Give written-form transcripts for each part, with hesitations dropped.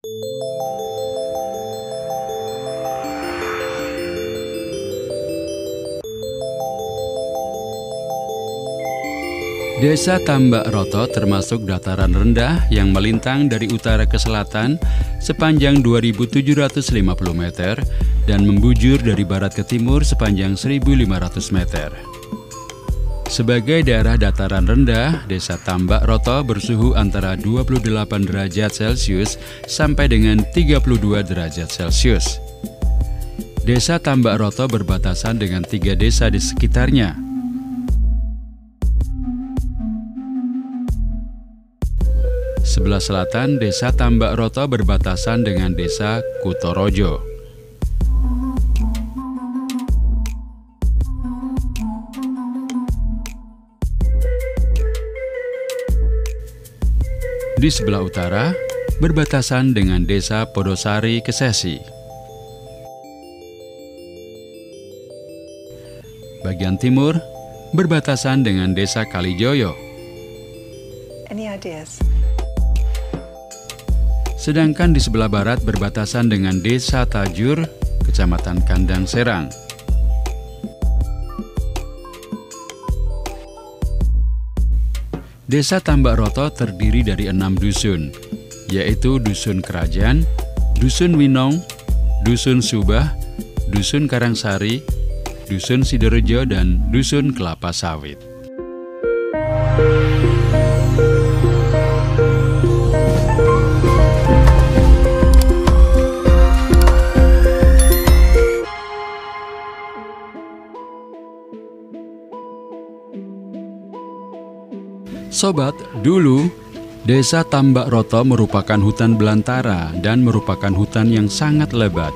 Desa Tambak Roto termasuk dataran rendah yang melintang dari utara ke selatan sepanjang 2.750 meter dan membujur dari barat ke timur sepanjang 1.500 meter. Sebagai daerah dataran rendah, Desa Tambak Roto bersuhu antara 28 derajat Celcius sampai dengan 32 derajat Celcius. Desa Tambak Roto berbatasan dengan 3 desa di sekitarnya. Sebelah selatan, Desa Tambak Roto berbatasan dengan Desa Kutorojo. Di sebelah utara, berbatasan dengan Desa Podosari Kesesi. Bagian timur, berbatasan dengan Desa Kalijoyo. Any ideas? Sedangkan di sebelah barat berbatasan dengan Desa Tajur, Kecamatan Kandang Serang. Desa Tambak Roto terdiri dari 6 dusun, yaitu Dusun Kerajaan, Dusun Winong, Dusun Subah, Dusun Karangsari, Dusun Sidorejo, dan Dusun Kelapa Sawit. Sobat, dulu Desa Tambak Roto merupakan hutan belantara dan merupakan hutan yang sangat lebat.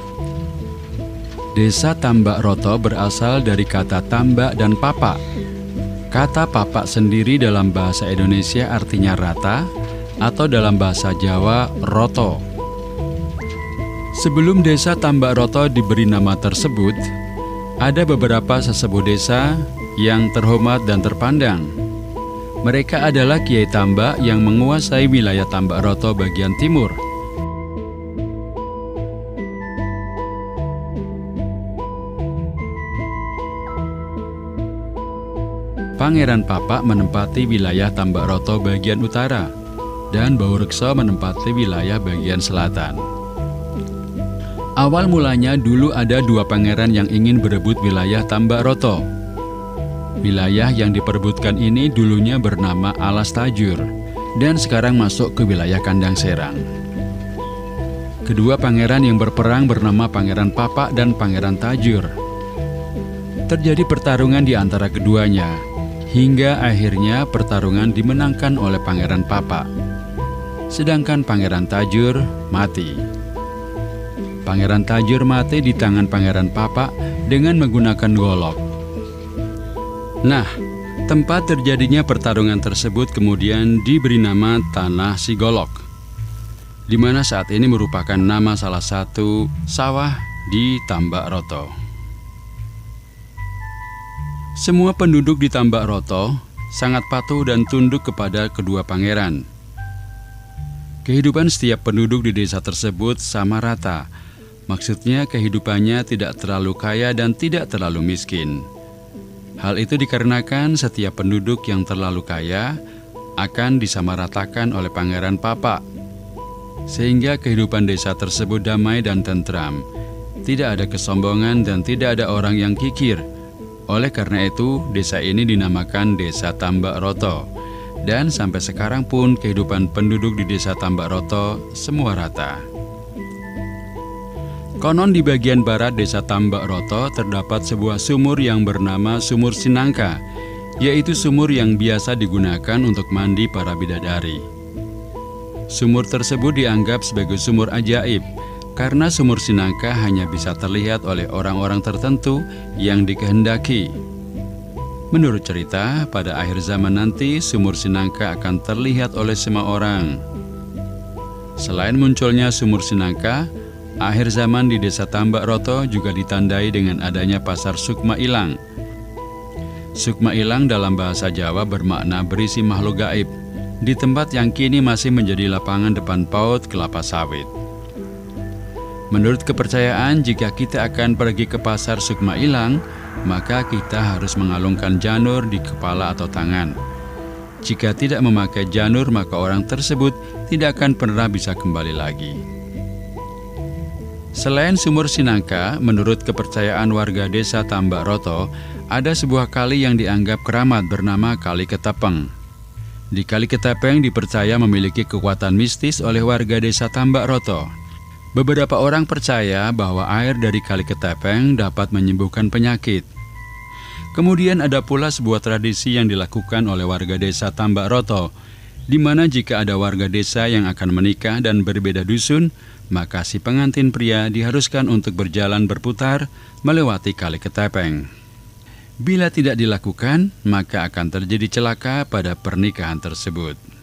Desa Tambak Roto berasal dari kata tambak dan papak. Kata papak sendiri dalam bahasa Indonesia artinya rata atau dalam bahasa Jawa roto. Sebelum Desa Tambak Roto diberi nama tersebut, ada beberapa sesepuh desa yang terhormat dan terpandang. Mereka adalah Kiai Tambak yang menguasai wilayah Tambak Roto bagian timur. Pangeran Papak menempati wilayah Tambak Roto bagian utara, dan Baurekso menempati wilayah bagian selatan. Awal mulanya dulu ada 2 pangeran yang ingin berebut wilayah Tambak Roto. Wilayah yang diperebutkan ini dulunya bernama Alas Tajur dan sekarang masuk ke wilayah Kandang Serang. Kedua pangeran yang berperang bernama Pangeran Papak dan Pangeran Tajur. Terjadi pertarungan di antara keduanya, hingga akhirnya pertarungan dimenangkan oleh Pangeran Papak. Sedangkan Pangeran Tajur mati. Pangeran Tajur mati di tangan Pangeran Papak dengan menggunakan golok. Nah, tempat terjadinya pertarungan tersebut kemudian diberi nama Tanah Sigolok, di mana saat ini merupakan nama salah satu sawah di Tambak Roto. Semua penduduk di Tambak Roto sangat patuh dan tunduk kepada kedua pangeran. Kehidupan setiap penduduk di desa tersebut sama rata. Maksudnya kehidupannya tidak terlalu kaya dan tidak terlalu miskin. Hal itu dikarenakan setiap penduduk yang terlalu kaya akan disamaratakan oleh Pangeran Papak, sehingga kehidupan desa tersebut damai dan tentram. Tidak ada kesombongan dan tidak ada orang yang kikir. Oleh karena itu, desa ini dinamakan Desa Tambak Roto. Dan sampai sekarang pun kehidupan penduduk di Desa Tambak Roto semua rata. Konon di bagian barat Desa Tambak Roto terdapat sebuah sumur yang bernama Sumur Sinangka, yaitu sumur yang biasa digunakan untuk mandi para bidadari. Sumur tersebut dianggap sebagai sumur ajaib, karena Sumur Sinangka hanya bisa terlihat oleh orang-orang tertentu yang dikehendaki. Menurut cerita, pada akhir zaman nanti Sumur Sinangka akan terlihat oleh semua orang. Selain munculnya Sumur Sinangka, akhir zaman di Desa Tambak Roto juga ditandai dengan adanya pasar Sukma Ilang. Sukma Ilang dalam bahasa Jawa bermakna berisi makhluk gaib, di tempat yang kini masih menjadi lapangan depan PAUD Kelapa Sawit. Menurut kepercayaan, jika kita akan pergi ke pasar Sukma Ilang, maka kita harus mengalungkan janur di kepala atau tangan. Jika tidak memakai janur, maka orang tersebut tidak akan pernah bisa kembali lagi. Selain sumur Sinangka, menurut kepercayaan warga desa Tambak Roto, ada sebuah kali yang dianggap keramat bernama Kali Ketapeng. Di Kali Ketapeng dipercaya memiliki kekuatan mistis oleh warga desa Tambak Roto. Beberapa orang percaya bahwa air dari Kali Ketapeng dapat menyembuhkan penyakit. Kemudian ada pula sebuah tradisi yang dilakukan oleh warga desa Tambak Roto, di mana jika ada warga desa yang akan menikah dan berbeda dusun, maka si pengantin pria diharuskan untuk berjalan berputar melewati Kali Ketapeng. Bila tidak dilakukan, maka akan terjadi celaka pada pernikahan tersebut.